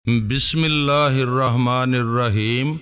بسم اللہ الرحمن الرحیم۔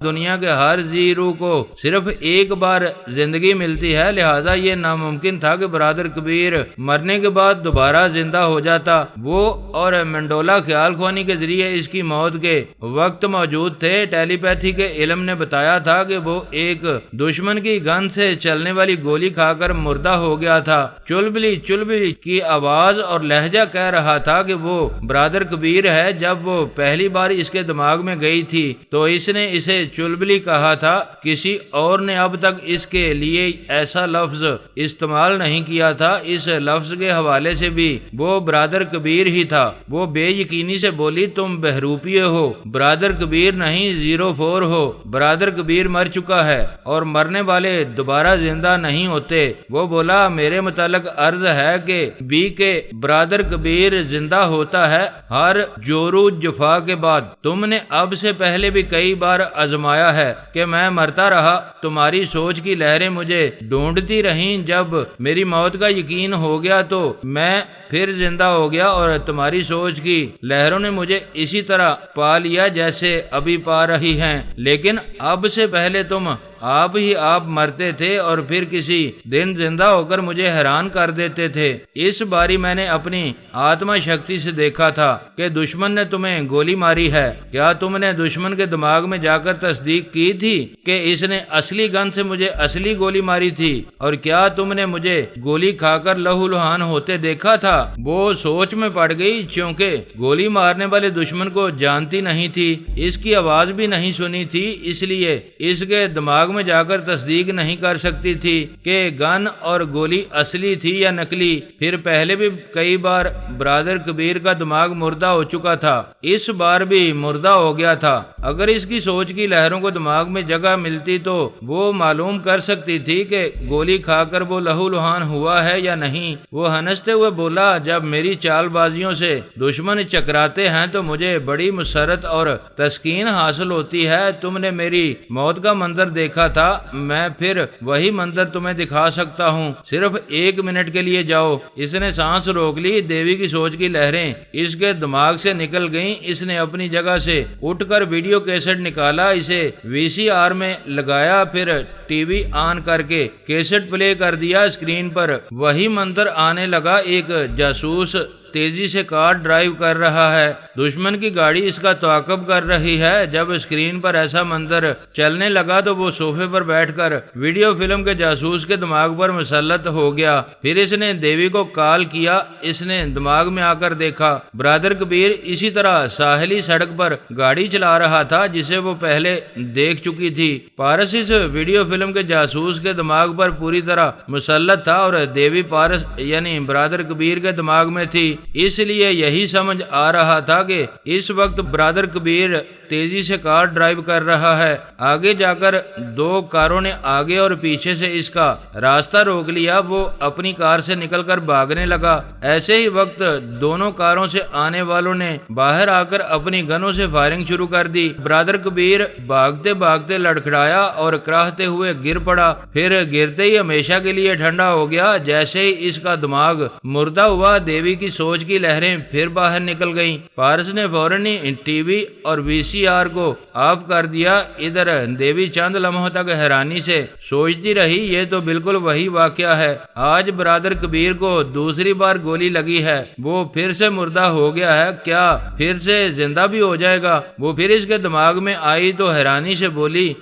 دنیا کے ہر ذی روح کو صرف ایک بار زندگی ملتی ہے، لہذا یہ ناممکن تھا کہ برادر کبیر مرنے کے بعد دوبارہ زندہ ہو جاتا۔ وہ اور منڈولا خیال خوانی کے ذریعے اس کی موت کے وقت موجود تھے۔ ٹیلی پیتھی کے علم نے بتایا تھا کہ وہ ایک دشمن کی گن سے چلنے والی گولی کھا کر مردہ ہو گیا تھا۔ چلبلی چلبلی کی آواز اور لہجہ کہہ رہا تھا کہ وہ برادر کبیر ہے۔ جب وہ پہلی بار اس کے دماغ میں گئی تھی تو اس نے اسے چلبلی کہا تھا۔ کسی اور نے اب تک اس کے لیے ایسا لفظ استعمال نہیں کیا تھا۔ اس لفظ کے حوالے سے بھی وہ برادر کبیر ہی تھا۔ وہ بے یقینی سے بولی، تم بہروپیے ہو، برادر کبیر نہیں 04 ہو۔ برادر کبیر مر چکا ہے اور مرنے والے دوبارہ زندہ نہیں ہوتے۔ وہ بولا، میرے متعلق عرض ہے کہ کے برادر کبیر زندہ ہوتا ہے ہر جورو جفا کے بعد۔ تم نے اب سے پہلے بھی کئی بار آزمایا ہے کہ میں مرتا رہا، تمہاری سوچ کی لہریں مجھے ڈھونڈتی رہیں۔ جب میری موت کا یقین ہو گیا تو میں پھر زندہ ہو گیا اور تمہاری سوچ کی لہروں نے مجھے اسی طرح پا لیا جیسے ابھی پا رہی ہیں۔ لیکن اب سے پہلے تم آپ مرتے تھے اور پھر کسی دن زندہ ہو کر مجھے حیران کر دیتے تھے۔ اس باری میں نے اپنی آتما شکتی سے دیکھا تھا کہ دشمن نے تمہیں گولی ماری ہے۔ کیا تم نے دشمن کے دماغ میں جا کر تصدیق کی تھی کہ اس نے اصلی گن سے مجھے اصلی گولی ماری تھی؟ اور کیا تم نے مجھے گولی کھا کر لہو لہان ہوتے دیکھا تھا؟ وہ سوچ میں پڑ گئی، چونکہ گولی مارنے والے دشمن کو جانتی نہیں تھی، اس کی آواز بھی نہیں سنی تھی، اس لیے اس کے دماغ میں جا کر تصدیق نہیں کر سکتی تھی کہ گن اور گولی اصلی تھی یا نکلی۔ پھر پہلے بھی کئی بار برادر کبیر کا دماغ مردہ ہو چکا تھا، اس بار بھی مردہ ہو گیا تھا۔ اگر اس کی سوچ کی لہروں کو دماغ میں جگہ ملتی تو وہ معلوم کر سکتی تھی کہ گولی کھا کر وہ لہو لہان ہوا ہے یا نہیں۔ وہ ہنستے ہوئے بولا، جب میری چال بازیوں سے دشمن چکراتے ہیں تو مجھے بڑی مسرت اور تسکین حاصل ہوتی ہے۔ تم نے میری موت کا منظر دیکھا تھا، میں پھر وہی منظر تمہیں دکھا سکتا ہوں، صرف 1 منٹ کے لیے جاؤ۔ اس نے سانس روک لی۔ دیوی کی سوچ کی لہریں اس کے دماغ سے نکل گئیں۔ اس نے اپنی جگہ سے اٹھ کر ویڈیو کیسٹ نکالا، اسے VCR میں لگایا، پھر ٹی وی آن کر کے کیسٹ پلے کر دیا۔ اسکرین پر وہی منظر آنے لگا، ایک جاسوس تیزی سے کار ڈرائیو کر رہا ہے، دشمن کی گاڑی اس کا تعاقب کر رہی ہے۔ جب اسکرین پر ایسا منظر چلنے لگا تو وہ صوفے پر بیٹھ کر ویڈیو فلم کے جاسوس کے دماغ پر مسلط ہو گیا۔ پھر اس نے دیوی کو کال کیا۔ اس نے دماغ میں آ کر دیکھا برادر کبیر اسی طرح ساحلی سڑک پر گاڑی چلا رہا تھا جسے وہ پہلے دیکھ چکی تھی۔ پارس اس ویڈیو فلم کے جاسوس کے دماغ پر پوری طرح مسلط تھا اور دیوی پارس یعنی برادر کبیر کے دماغ میں تھی، اس لیے یہی سمجھ آ رہا تھا کہ اس وقت برادر کبیر تیزی سے کار ڈرائیو کر رہا ہے۔ آگے جا کر 2 کاروں نے آگے اور پیچھے سے اس کا راستہ روک لیا۔ وہ اپنی کار سے نکل کر بھاگنے لگا۔ ایسے ہی وقت دونوں کاروں سے آنے والوں نے باہر آ کر اپنی گنوں سے فائرنگ شروع کر دی۔ برادر کبیر بھاگتے بھاگتے لڑکھڑایا اور کراہتے ہوئے گر پڑا، پھر گرتے ہی ہمیشہ کے لیے ٹھنڈا ہو گیا۔ جیسے ہی اس کا دماغ مردہ ہوا، دیوی کی سوچ کی لہریں پھر باہر نکل گئیں۔ پارس نے فوراً ٹی وی اور VCR کو آف کر دیا۔ ادھر دیوی چند لمحوں تک حیرانی سے سوچتی رہی، یہ تو بالکل وہی واقعہ ہے۔ آج برادر کبیر کو دوسری بار گولی لگی ہے، وہ پھر سے مردہ ہو گیا ہے، کیا پھر سے زندہ بھی ہو جائے گا؟ وہ پھر اس کے دماغ میں آئی تو حیرانی سے بولی،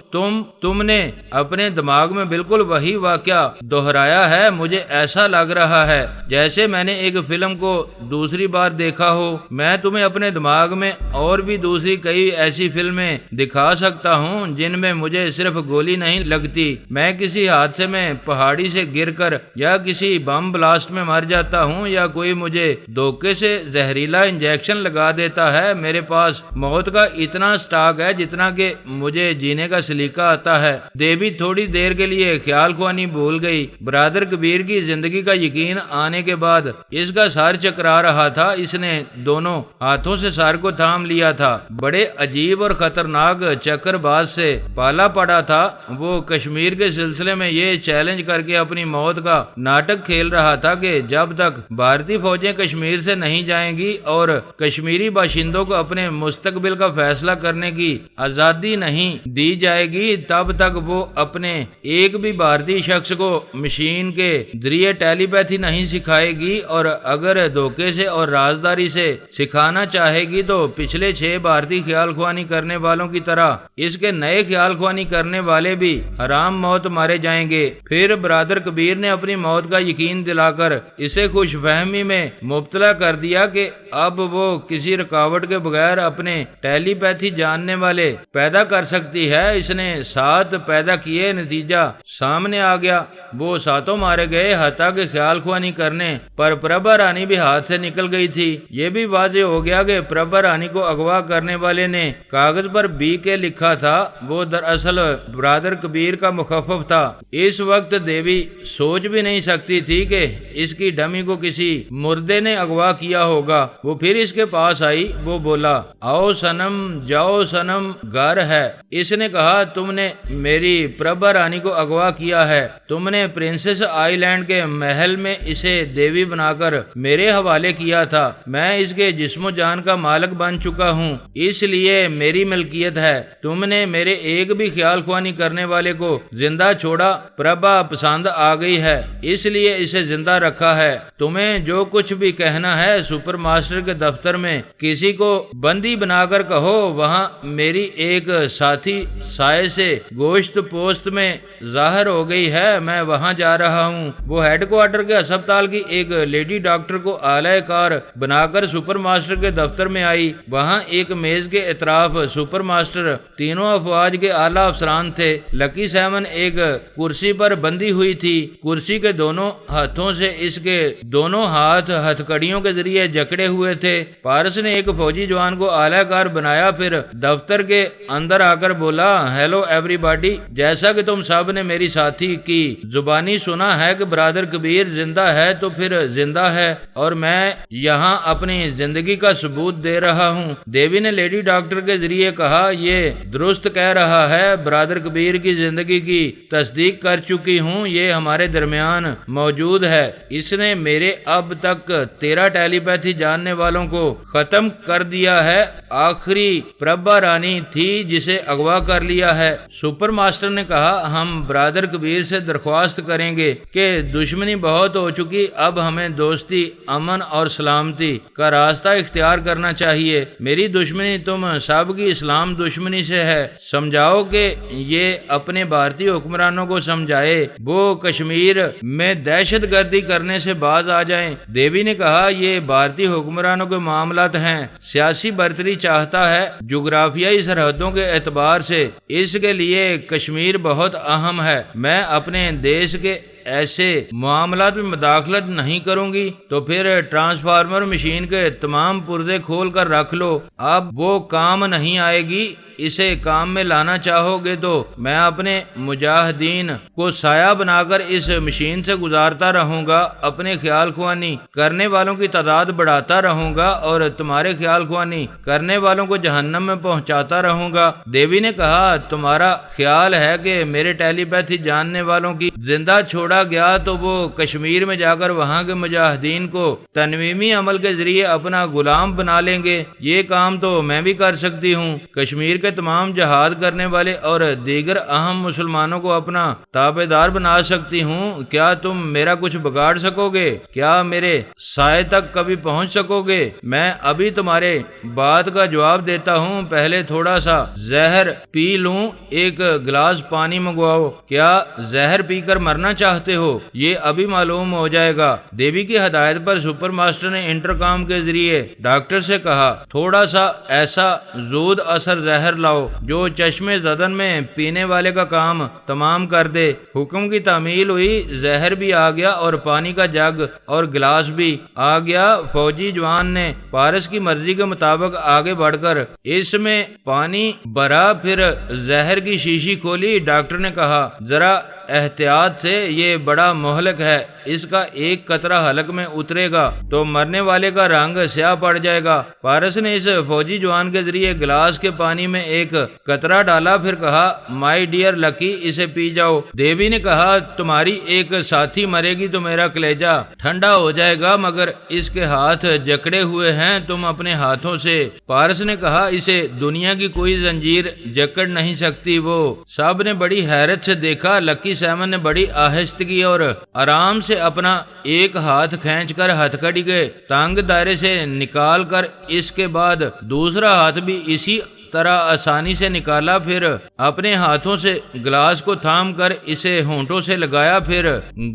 تم نے اپنے دماغ میں بالکل وہی واقعہ دہرایا ہے۔ مجھے ایسا لگ رہا ہے جیسے میں نے ایک فلم کو دوسری بار دیکھا ہو۔ میں تمہیں اپنے دماغ میں اور بھی دوسری کئی ایسی فلمیں دکھا سکتا ہوں جن میں مجھے صرف گولی نہیں لگتی، میں کسی حادثے میں پہاڑی سے گر کر یا کسی بم بلاسٹ میں مر جاتا ہوں، یا کوئی مجھے دھوکے سے زہریلا انجیکشن لگا دیتا ہے۔ میرے پاس موت کا اتنا سٹاک ہے جتنا کہ مجھے جینے کا سلیقہ آتا ہے۔ دیوی تھوڑی دیر کے لیے خیال خوانی بھول گئی۔ برادر کبیر کی زندگی کا یقین آنے کے بعد اس کا سر چکرا ٹکرا رہا تھا، اس نے دونوں ہاتھوں سے سر کو تھام لیا تھا۔ بڑے عجیب اور خطرناک چکر باز سے پالا پڑا تھا۔ وہ کشمیر کے سلسلے میں یہ چیلنج کر کے اپنی موت کا ناٹک کھیل رہا تھا کہ جب تک بھارتی فوجیں کشمیر سے نہیں جائیں گی اور کشمیری باشندوں کو اپنے مستقبل کا فیصلہ کرنے کی آزادی نہیں دی جائے گی، تب تک وہ اپنے ایک بھی بھارتی شخص کو مشین کے ذریعے ٹیلی پیتھی نہیں سکھائے گی، اور اگر دھوکے سے اور رازداری سے سکھانا چاہے گی تو پچھلے 6 بھارتی خیال خوانی کرنے والوں کی طرح اس کے نئے خیال خوانی کرنے والے بھی حرام موت مارے جائیں گے۔ پھر برادر کبیر نے اپنی موت کا یقین دلا کر اسے خوش فہمی میں مبتلا کر دیا کہ اب وہ کسی رکاوٹ کے بغیر اپنے ٹیلی پیتھی جاننے والے پیدا کر سکتی ہے۔ اس نے 7 پیدا کیے، نتیجہ سامنے آ گیا، وہ 7 مارے گئے، حتیٰ کہ خیال خوانی کرنے پر پربھا رانی بھی ہاتھ سے نکل گئی تھی۔ یہ بھی واضح ہو گیا کہ پربھا رانی کو اغوا کرنے والے نے کاغذ پر BK لکھا تھا، وہ دراصل برادر کبیر کا مخفف تھا۔ اس وقت دیوی سوچ بھی نہیں سکتی تھی کہ اس کی ڈمی کو کسی مردے نے اغوا کیا ہوگا۔ وہ پھر اس کے پاس آئی، وہ بولا، آؤ صنم، جاؤ صنم، گھر ہے۔ اس نے کہا، تم نے میری پربھا رانی کو اغوا کیا ہے، تم نے پرنسس آئی لینڈ کے محل میں اسے دیوی بنا کر میرے حوالے کیا تھا، میں اس کے جسم و جان کا مالک بن چکا ہوں، اس لیے میری ملکیت ہے۔ تم نے میرے ایک بھی خیال خوانی کرنے والے کو زندہ چھوڑا، پربھا پسند آ گئی ہے، اس لیے اسے زندہ رکھا ہے۔ تمہیں جو کچھ بھی کہنا ہے سپر ماسٹر کے دفتر میں کسی کو بندی بنا کر کہو، وہاں میری ایک ساتھی سائے سے گوشت پوست میں ظاہر ہو گئی ہے، میں وہاں جا رہا ہوں۔ وہ ہیڈ کوارٹر کے ہسپتال کی ایک لیڈی ڈاکٹر کو اعلی کار بنا کر سپر ماسٹر کے دفتر میں آئی۔ وہاں ایک میز کے اطراف سپر ماسٹر، تینوں افواج کے اعلیٰ افسران تھے۔ لکی سیمن ایک کرسی پر بندھی ہوئی تھی، کرسی کے دونوں ہاتھوں سے اس کے دونوں ہاتھ ہتھکڑیوں کے ذریعے جکڑے ہوئے تھے۔ پارس نے ایک فوجی جوان کو اعلی کار بنایا، پھر دفتر کے اندر آ کر بولا، ہیلو ایوری باڈی، جیسا کہ تم سب نے میری ساتھی کی زبانی سنا ہے کہ برادر کبیر زندہ ہے تو پھر زندہ ہے، اور میں یہاں اپنی زندگی کا ثبوت دے رہا ہوں۔ دیوی نے لیڈی ڈاکٹر کے ذریعے کہا، یہ درست کہہ رہا ہے، برادر کبیر کی زندگی کی تصدیق کر چکی ہوں، یہ ہمارے درمیان موجود ہے۔ اس نے میرے اب تک 13 ٹیلی پیتھی جاننے والوں کو ختم کر دیا ہے، آخری پربھا رانی تھی جسے اغوا کر لیا ہے۔ سپر ماسٹر نے کہا، ہم برادر کبیر سے درخواست کریں گے کہ دشمنی بہت ہو چکی، اب ہمیں دوستی، امن اور سلامتی کا راستہ اختیار کرنا چاہیے۔ میری دشمنی تم سب کی اسلام دشمنی سے ہے، سمجھاؤ کہ یہ اپنے بھارتی حکمرانوں کو سمجھائے وہ کشمیر میں دہشت گردی کرنے سے باز آ جائیں۔ دیوی نے کہا، یہ بھارتی حکمرانوں کے معاملات ہیں، سیاسی برتری چاہتا ہے جغرافیائی سرحدوں کے اعتبار سے، اس کے لیے کشمیر بہت اہم ہے۔ میں اپنے دیش کے ایسے معاملات میں مداخلت نہیں کروں گی، تو پھر ٹرانسفارمر مشین کے تمام پرزے کھول کر رکھ لو، اب وہ کام نہیں آئے گی۔ اسے کام میں لانا چاہو گے تو میں اپنے مجاہدین کو سایہ بنا کر اس مشین سے گزارتا رہوں گا، اپنے خیال خوانی کرنے والوں کی تعداد بڑھاتا رہوں گا اور تمہارے خیال خوانی کرنے والوں کو جہنم میں پہنچاتا رہوں گا۔ دیوی نے کہا، تمہارا خیال ہے کہ میرے ٹیلی پیتھی جاننے والوں کی زندہ چھوڑا گیا تو وہ کشمیر میں جا کر وہاں کے مجاہدین کو تنویمی عمل کے ذریعے اپنا غلام بنا لیں گے؟ یہ کام تو میں بھی کر سکتی ہوں، کشمیر کے تمام جہاد کرنے والے اور دیگر اہم مسلمانوں کو اپنا تابع دار بنا سکتی ہوں۔ کیا تم میرا کچھ بگاڑ سکو گے؟ کیا میرے سائے تک کبھی پہنچ سکو گے؟ میں ابھی تمہارے بات کا جواب دیتا ہوں، پہلے تھوڑا سا زہر پی لوں، ایک گلاس پانی منگواؤ۔ کیا زہر پی کر مرنا چاہتے ہو؟ یہ ابھی معلوم ہو جائے گا۔ دیوی کی ہدایت پر سپر ماسٹر نے انٹرکام کے ذریعے ڈاکٹر سے کہا، تھوڑا سا ایسا زود اثر زہر لاؤ جو چشمے زدن میں پینے والے کا کام تمام کر دے۔ حکم کی تعمیل ہوئی، زہر بھی آ گیا اور پانی کا جگ اور گلاس بھی آ گیا۔ فوجی جوان نے پارس کی مرضی کے مطابق آگے بڑھ کر اس میں پانی بھرا، پھر زہر کی شیشی کھولی۔ ڈاکٹر نے کہا، ذرا احتیاط سے، یہ بڑا مہلک ہے، اس کا ایک قطرہ حلق میں اترے گا تو مرنے والے کا رنگ سیاہ پڑ جائے گا۔ پارس نے اس فوجی جوان کے ذریعے گلاس کے پانی میں ایک قطرہ ڈالا، پھر کہا مائی ڈیئر لکی، اسے پی جاؤ۔ دیوی نے کہا تمہاری ایک ساتھی مرے گی تو میرا کلیجہ ٹھنڈا ہو جائے گا، مگر اس کے ہاتھ جکڑے ہوئے ہیں، تم اپنے ہاتھوں سے۔ پارس نے کہا اسے دنیا کی کوئی زنجیر جکڑ نہیں سکتی۔ وہ سب نے بڑی حیرت سے دیکھا۔ لکی سیمن نے بڑی آہستگی اور آرام سے اپنا ایک ہاتھ کھینچ کر ہتھکڑی کے تنگ دائرے سے نکال کر اس کے بعد دوسرا ہاتھ بھی اسی طرح آسانی سے نکالا، پھر اپنے ہاتھوں سے گلاس کو تھام کر اسے ہونٹوں سے لگایا، پھر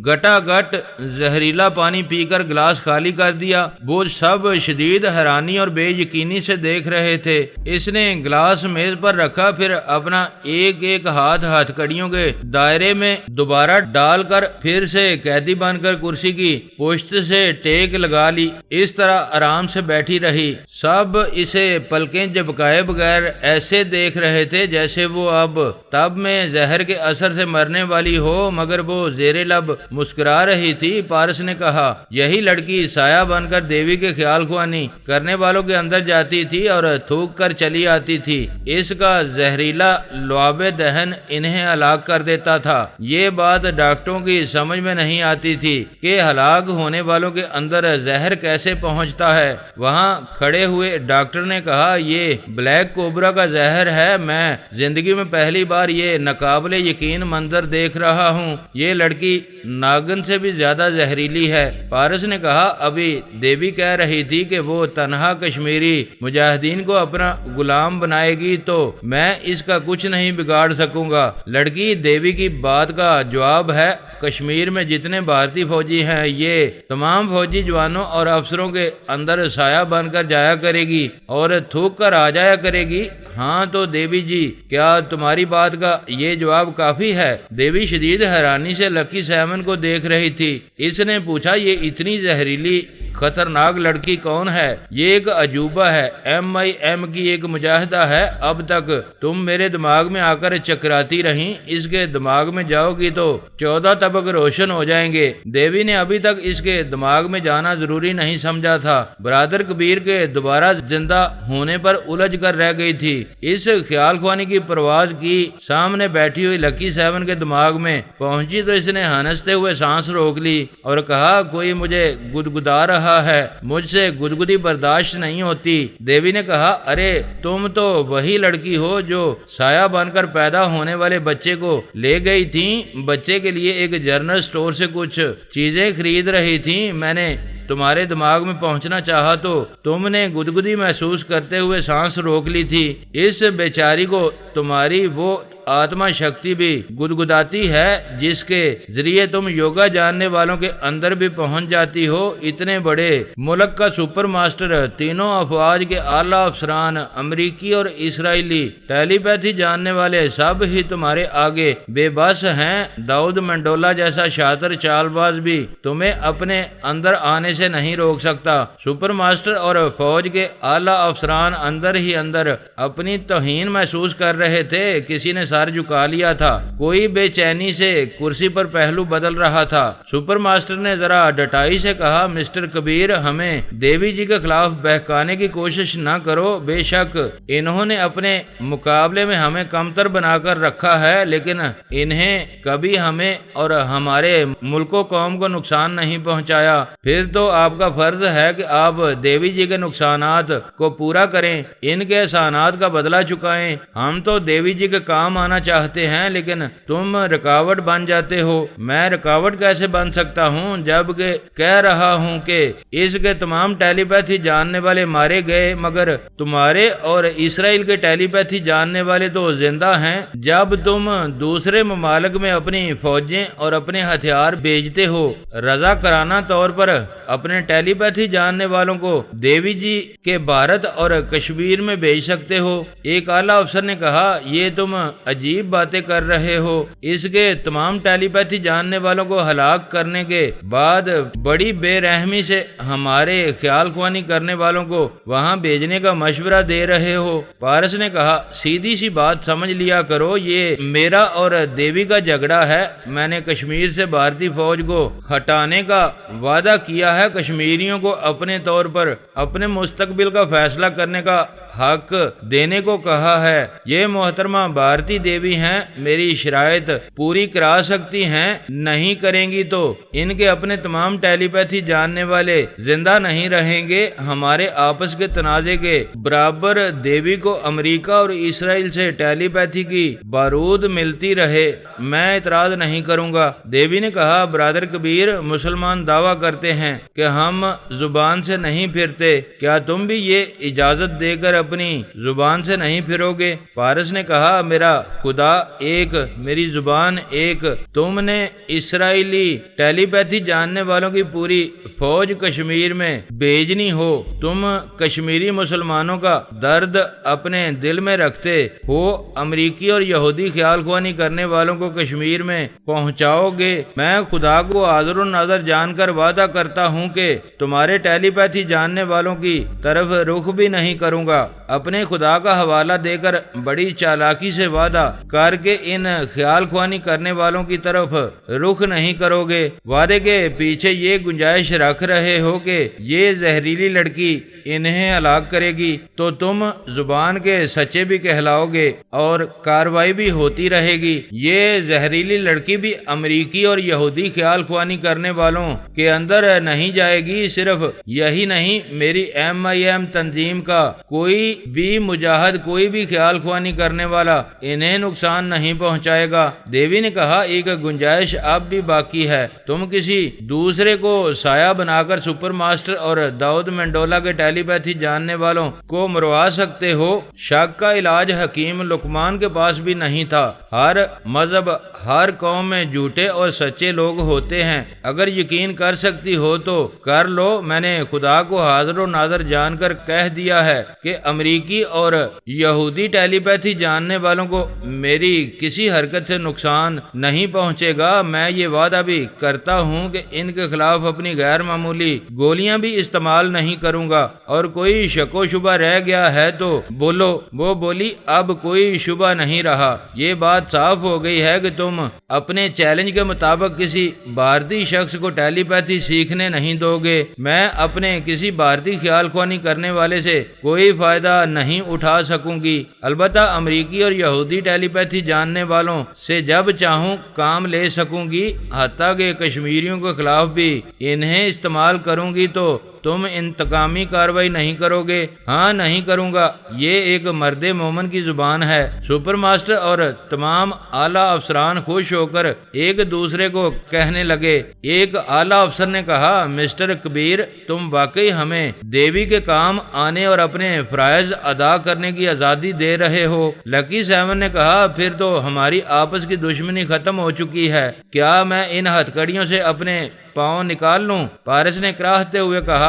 گٹا گٹ زہریلا پانی پی کر گلاس خالی کر دیا۔ وہ سب شدید حیرانی اور بے یقینی سے دیکھ رہے تھے۔ اس نے گلاس میز پر رکھا، پھر اپنا ایک ایک ہاتھ ہتھکڑیوں کے دائرے میں دوبارہ ڈال کر پھر سے قیدی بن کر کرسی کی پشت سے ٹیک لگا لی۔ اس طرح آرام سے بیٹھی رہی۔ سب اسے پلکیں جھپکائے بغیر ایسے دیکھ رہے تھے جیسے وہ اب تب میں زہر کے اثر سے مرنے والی ہو، مگر وہ زیر لب مسکرا رہی تھی۔ پارس نے کہا یہی لڑکی سایہ بن کر دیوی کے خیال خوانی کرنے والوں کے اندر جاتی تھی اور تھوک کر چلی آتی تھی۔ اس کا زہریلا لعاب دہن انہیں ہلاک کر دیتا تھا۔ یہ بات ڈاکٹروں کی سمجھ میں نہیں آتی تھی کہ ہلاک ہونے والوں کے اندر زہر کیسے پہنچتا ہے۔ وہاں کھڑے ہوئے ڈاکٹر نے کہا یہ بلیک کوبرا کا زہر ہے، میں زندگی میں پہلی بار یہ ناقابل یقین منظر دیکھ رہا ہوں۔ یہ لڑکی ناگن سے بھی زیادہ زہریلی ہے۔ پارس نے کہا ابھی دیوی کہہ رہی تھی کہ وہ تنہا کشمیری مجاہدین کو اپنا غلام بنائے گی تو میں اس کا کچھ نہیں بگاڑ سکوں گا۔ لڑکی دیوی کی بات کا جواب ہے کشمیر میں جتنے بھارتی فوجی ہیں یہ تمام فوجی جوانوں اور افسروں کے اندر سایہ بن کر جایا کرے گی اور تھوک کر آ جایا کرے گی۔ ہاں تو دیوی جی، کیا تمہاری بات کا یہ جواب کافی ہے؟ دیوی شدید حیرانی سے لکی سیمن کو دیکھ رہی تھی۔ اس نے پوچھا یہ اتنی زہریلی خطرناک لڑکی کون ہے؟ یہ ایک عجوبہ ہے، MIM کی ایک مجاہدہ ہے۔ اب تک تم میرے دماغ میں آ کر چکراتی رہیں، اس کے دماغ میں جاؤ گی تو 14 طبق روشن ہو جائیں گے۔ دیوی نے ابھی تک اس کے دماغ میں جانا ضروری نہیں سمجھا تھا۔ برادر کبیر کے دوبارہ زندہ ہونے پر الجھ کر رہ گئی تھی۔ اس خیال خوانی کی پرواز کی سامنے بیٹھی ہوئی لکی سیون کے دماغ میں پہنچی تو اس نے ہنستے ہوئے سانس روک لی اور کہا کوئی مجھے گدگدا رہا ہے، مجھ سے گدگدی برداشت نہیں ہوتی۔ دیوی نے کہا ارے تم تو وہی لڑکی ہو جو سایہ بن کر پیدا ہونے والے بچے کو لے گئی تھی، بچے کے لیے ایک جنرل سٹور سے کچھ چیزیں خرید رہی تھی۔ میں نے تمہارے دماغ میں پہنچنا چاہا تو تم نے گدگدی محسوس کرتے ہوئے سانس روک لی تھی۔ اس بیچاری کو تمہاری وہ آتما شکتی بھی گدگداتی ہے جس کے ذریعے تم یوگا جاننے والوں کے اندر بھی پہنچ جاتی ہو۔ اتنے بڑے ملک کا سپر ماسٹر، تینوں افواج کے اعلیٰ افسران، امریکی اور اسرائیلی، ٹیلی پیتھی جاننے والے سب ہی تمہارے آگے بے بس ہیں۔ داؤد منڈولا جیسا شاطر چال باز بھی تمہیں اپنے اندر آنے سے نہیں روک سکتا۔ سپر ماسٹر اور فوج کے اعلیٰ افسران اندر ہی اندر اپنی توہین محسوس کر رہے تھے۔ کسی نے سر جھکا لیا تھا، کوئی بے چینی سے کرسی پر پہلو بدل رہا تھا۔ سپر ماسٹر نے ذرا ڈٹائی سے کہا مسٹر کبیر، ہمیں دیوی جی کے خلاف بہکانے کی کوشش نہ کرو۔ بے شک انہوں نے اپنے مقابلے میں ہمیں کمتر بنا کر رکھا ہے، لیکن انہیں کبھی ہمیں اور ہمارے ملک و قوم کو نقصان نہیں پہنچایا۔ پھر تو آپ کا فرض ہے کہ آپ دیوی جی کے نقصانات کو پورا کریں، ان کے احسانات کا بدلہ چکائیں۔ ہم تو دیوی جی کے کام آنا چاہتے ہیں لیکن تم رکاوٹ بن جاتے ہو۔ میں رکاوٹ کیسے بن سکتا ہوں جب کہ کہہ رہا ہوں کہ اس کے تمام ٹیلی پیتھی جاننے والے مارے گئے، مگر تمہارے اور اسرائیل کے ٹیلی پیتھی جاننے والے تو زندہ ہیں۔ جب تم دوسرے ممالک میں اپنی فوجیں اور اپنے ہتھیار بھیجتے ہو، رضا کرانہ طور پر اپنے ٹیلی پیتھی جاننے والوں کو دیوی جی کے بھارت اور کشمیر میں بھیج سکتے ہو۔ ایک اعلیٰ افسر نے کہا یہ تم عجیب باتیں کر رہے ہو۔ اس کے تمام ٹیلی پیتھی جاننے والوں کو ہلاک کرنے کے بعد بڑی بے رحمی سے ہمارے خیال خوانی کرنے والوں کو وہاں بھیجنے کا مشورہ دے رہے ہو۔ پارس نے کہا، سیدھی سی بات سمجھ لیا کرو، یہ میرا اور دیوی کا جھگڑا ہے۔ میں نے کشمیر سے بھارتی فوج کو ہٹانے کا وعدہ کیا ہے، کشمیریوں کو اپنے طور پر اپنے مستقبل کا فیصلہ کرنے کا حق دینے کو کہا ہے۔ یہ محترمہ بھارتی دیوی ہیں، میری شرائط پوری کرا سکتی ہیں، نہیں کریں گی تو ان کے اپنے تمام ٹیلی پیتھی جاننے والے زندہ نہیں رہیں گے۔ ہمارے آپس کے تنازع کے برابر دیوی کو امریکہ اور اسرائیل سے ٹیلی پیتھی کی بارود ملتی رہے، میں اعتراض نہیں کروں گا۔ دیوی نے کہا، برادر کبیر، مسلمان دعویٰ کرتے ہیں کہ ہم زبان سے نہیں پھرتے، کیا تم بھی یہ اجازت دے کر اپنی زبان سے نہیں پھرو گے؟ پارس نے کہا، میرا خدا ایک، میری زبان ایک۔ تم نے اسرائیلی ٹیلی پیتھی جاننے والوں کی پوری فوج کشمیر میں بھیجنی ہو، تم کشمیری مسلمانوں کا درد اپنے دل میں رکھتے ہو، امریکی اور یہودی خیال خوانی کرنے والوں کو کشمیر میں پہنچاؤ گے۔ میں خدا کو حاضر و ناظر جان کر وعدہ کرتا ہوں کہ تمہارے ٹیلی پیتھی جاننے والوں کی طرف رخ بھی نہیں کروں گا۔ اپنے خدا کا حوالہ دے کر بڑی چالاکی سے وعدہ کر کے ان خیال خوانی کرنے والوں کی طرف رخ نہیں کرو گے۔ وعدے کے پیچھے یہ گنجائش رکھ رہے ہو کہ یہ زہریلی لڑکی انہیں ہلاک کرے گی تو تم زبان کے سچے بھی کہلاؤ گے اور کاروائی بھی ہوتی رہے گی۔ یہ زہریلی لڑکی بھی امریکی اور یہودی خیال خوانی کرنے والوں کے اندر نہیں جائے گی۔ صرف یہی نہیں، میری MIM تنظیم کا کوئی بھی مجاہد، کوئی بھی خیال خوانی کرنے والا انہیں نقصان نہیں پہنچائے گا۔ دیوی نے کہا، ایک گنجائش اب بھی باقی ہے، تم کسی دوسرے کو سایہ بنا کر سپر ماسٹر اور داؤد منڈولا کے ٹیلی پیتھی جاننے والوں کو مروا سکتے ہو۔ شک کا علاج حکیم لقمان کے پاس بھی نہیں تھا۔ ہر مذہب، ہر قوم میں جھوٹے اور سچے لوگ ہوتے ہیں، اگر یقین کر سکتی ہو تو کر لو۔ میں نے خدا کو حاضر و ناظر جان کر کہہ دیا ہے کہ امریکی اور یہودی ٹیلی پیتھی جاننے والوں کو میری کسی حرکت سے نقصان نہیں پہنچے گا۔ میں یہ وعدہ بھی کرتا ہوں کہ ان کے خلاف اپنی غیر معمولی گولیاں بھی استعمال نہیں کروں گا۔ اور کوئی شک و شبہ رہ گیا ہے تو بولو۔ وہ بولی، اب کوئی شبہ نہیں رہا، یہ بات صاف ہو گئی ہے کہ تم اپنے چیلنج کے مطابق کسی بھارتی شخص کو ٹیلی پیتھی سیکھنے نہیں دو گے۔ میں اپنے کسی بھارتی خیال خوانی کرنے والے سے کوئی فائدہ نہیں اٹھا سکوں گی، البتہ امریکی اور یہودی ٹیلی پیتھی جاننے والوں سے جب چاہوں کام لے سکوں گی، حتیٰ کہ کشمیریوں کے خلاف بھی انہیں استعمال کروں گی۔ تو تم انتقامی کاروائی نہیں کرو گے؟ ہاں، نہیں کروں گا، یہ ایک مرد مومن کی زبان ہے۔ سپر ماسٹر اور تمام اعلیٰ افسران خوش ہو کر ایک دوسرے کو کہنے لگے۔ ایک اعلیٰ افسر نے کہا، مسٹر کبیر، تم واقعی ہمیں دیوی کے کام آنے اور اپنے فرائض ادا کرنے کی آزادی دے رہے ہو۔ لکی 7 نے کہا، پھر تو ہماری آپس کی دشمنی ختم ہو چکی ہے، کیا میں ان ہتھکڑیوں سے اپنے پاؤں نکال لوں؟ پارس نے کراہتے ہوئے کہا،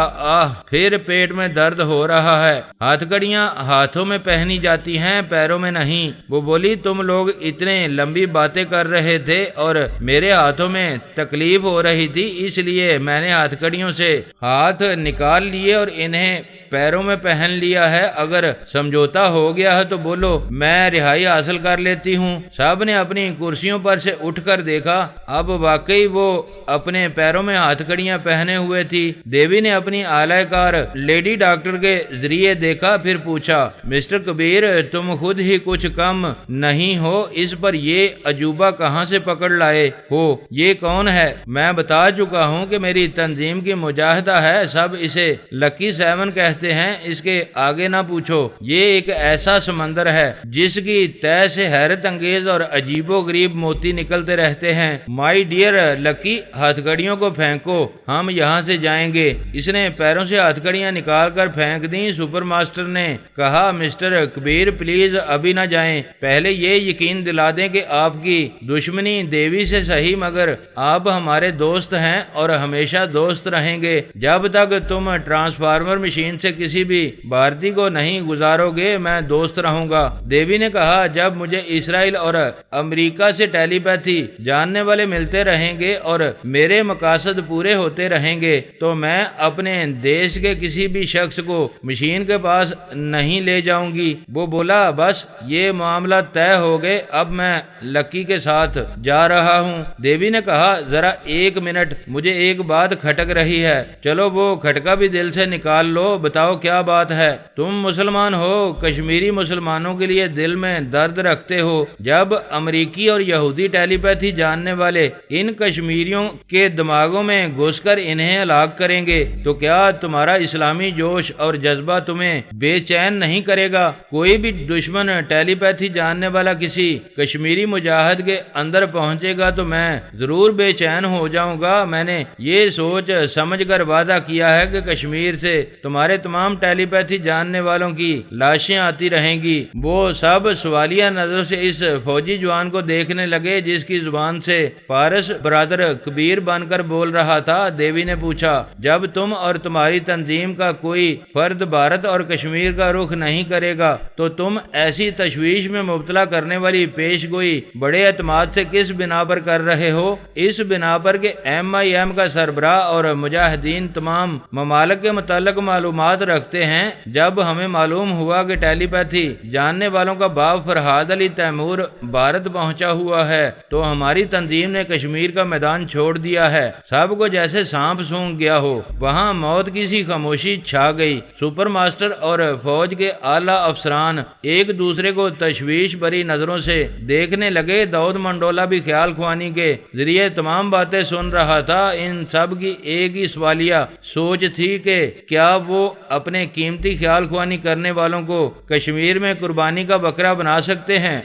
پھر پیٹ میں درد ہو رہا ہے۔ ہتھکڑیاں ہاتھوں میں پہنی جاتی ہیں، پیروں میں نہیں۔ وہ بولی، تم لوگ اتنے لمبی باتیں کر رہے تھے اور میرے ہاتھوں میں تکلیف ہو رہی تھی، اس لیے میں نے ہتھکڑیوں سے ہاتھ نکال لیے اور انہیں پیروں میں پہن لیا ہے۔ اگر سمجھوتا ہو گیا ہے تو بولو، میں رہائی حاصل کر لیتی ہوں۔ سب نے اپنی کرسیوں پر سے اٹھ کر دیکھا، اب واقعی وہ اپنے پیروں میں ہتھکڑیاں پہنے ہوئے تھی۔ دیوی نے اپنی اعلی کار لیڈی ڈاکٹر کے ذریعے دیکھا، پھر پوچھا، مسٹر کبیر، تم خود ہی کچھ کم نہیں ہو، اس پر یہ عجوبہ کہاں سے پکڑ لائے ہو؟ یہ کون ہے؟ میں بتا چکا ہوں کہ میری تنظیم کی مجاہدہ ہے، سب اسے لکی 7 کہتے ہیں، اس کے آگے نہ پوچھو۔ یہ ایک ایسا سمندر ہے جس کی تہہ سے حیرت انگیز اور عجیب و غریب موتی نکلتے رہتے ہیں۔ مائی ڈیئر لکی، ہتھکڑیوں کو پھینکو، ہم یہاں سے جائیں گے۔ اس نے پیروں سے ہتھکڑیاں نکال کر پھینک دیں۔ سپر ماسٹر نے کہا مسٹر کبیر پلیز ابھی نہ جائیں، پہلے یہ یقین دلا دیں کہ آپ کی دشمنی دیوی سے صحیح مگر آپ ہمارے دوست ہیں اور ہمیشہ دوست رہیں گے۔ جب تک تم ٹرانسفارمر مشین سے کسی بھی بھارتی کو نہیں گزارو گے میں دوست رہوں گا۔ دیوی نے کہا جب مجھے اسرائیل اور امریکہ سے ٹیلی پیتھی جاننے والے ملتے رہیں گے اور میرے مقاصد پورے ہوتے رہیں گے تو میں اپنے دیش کے کسی بھی شخص کو مشین کے پاس نہیں لے جاؤں گی۔ وہ بولا بس یہ معاملہ طے ہو گئے، اب میں لکی کے ساتھ جا رہا ہوں۔ دیوی نے کہا ذرا ایک منٹ، مجھے ایک بات کھٹک رہی ہے، چلو وہ کھٹکا بھی دل سے نکال لو، بتاؤ کیا بات ہے؟ تم مسلمان ہو، کشمیری مسلمانوں کے لیے دل میں درد رکھتے ہو۔ جب امریکی اور یہودی ٹیلی پیتھی جاننے والے ان کشمیریوں کے دماغوں میں گھس کر انہیں ہلاک کریں گے تو کیا تمہارا اسلامی جوش اور جذبہ تمہیں بے چین نہیں کرے گا؟ کوئی بھی دشمن ٹیلی پیتھی جاننے والا کسی کشمیری مجاہد کے اندر پہنچے گا تو میں ضرور بے چین ہو جاؤں گا۔ میں نے یہ سوچ سمجھ کر وعدہ کیا ہے کہ کشمیر سے تمہارے تمام ٹیلی پیتھی جاننے والوں کی لاشیں آتی رہیں گی۔ وہ سب سوالیہ نظر سے اس فوجی جوان کو دیکھنے لگے جس کی زبان سے پارس برادر کبیر بن کر بول رہا تھا۔ دیوی نے پوچھا جب تم اور تمہاری تنظیم کا کوئی فرد بھارت اور کشمیر کا رخ نہیں کرے گا تو تم ایسی تشویش میں مبتلا کرنے والی پیش گوئی بڑے اعتماد سے کس بنا پر کر رہے ہو؟ اس بنا پر کہ MIM کا سربراہ اور مجاہدین تمام ممالک کے متعلق معلومات رکھتے ہیں۔ جب ہمیں معلوم ہوا کہ ٹیلی پیتھی جاننے والوں کا باپ فرحاد علی تیمور بھارت پہنچا ہوا ہے تو ہماری تنظیم نے کشمیر کا میدان چھوڑ دیا ہے۔ سب کو جیسے سانپ سونگ گیا ہو، وہاں موت کی سی خاموشی چھا گئی۔ سپر ماسٹر اور فوج کے اعلیٰ افسران ایک دوسرے کو تشویش بری نظروں سے دیکھنے لگے۔ داؤد منڈولا بھی خیال خوانی کے ذریعے تمام باتیں سن رہا تھا۔ ان سب کی ایک ہی سوالیہ سوچ تھی کہ کیا وہ اپنے قیمتی خیال خوانی کرنے والوں کو کشمیر میں قربانی کا بکرا بنا سکتے ہیں۔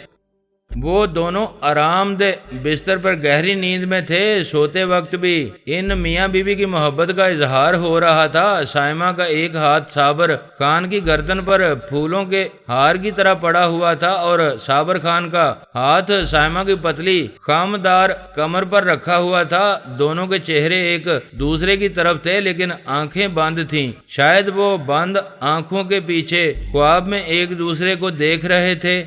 وہ دونوں آرام دہ بستر پر گہری نیند میں تھے۔ سوتے وقت بھی ان میاں بیوی کی محبت کا اظہار ہو رہا تھا۔ سائمہ کا ایک ہاتھ صابر خان کی گردن پر پھولوں کے ہار کی طرح پڑا ہوا تھا اور صابر خان کا ہاتھ سائمہ کی پتلی خامدار کمر پر رکھا ہوا تھا۔ دونوں کے چہرے ایک دوسرے کی طرف تھے لیکن آنکھیں بند تھیں۔ شاید وہ بند آنکھوں کے پیچھے خواب میں ایک دوسرے کو دیکھ رہے تھے۔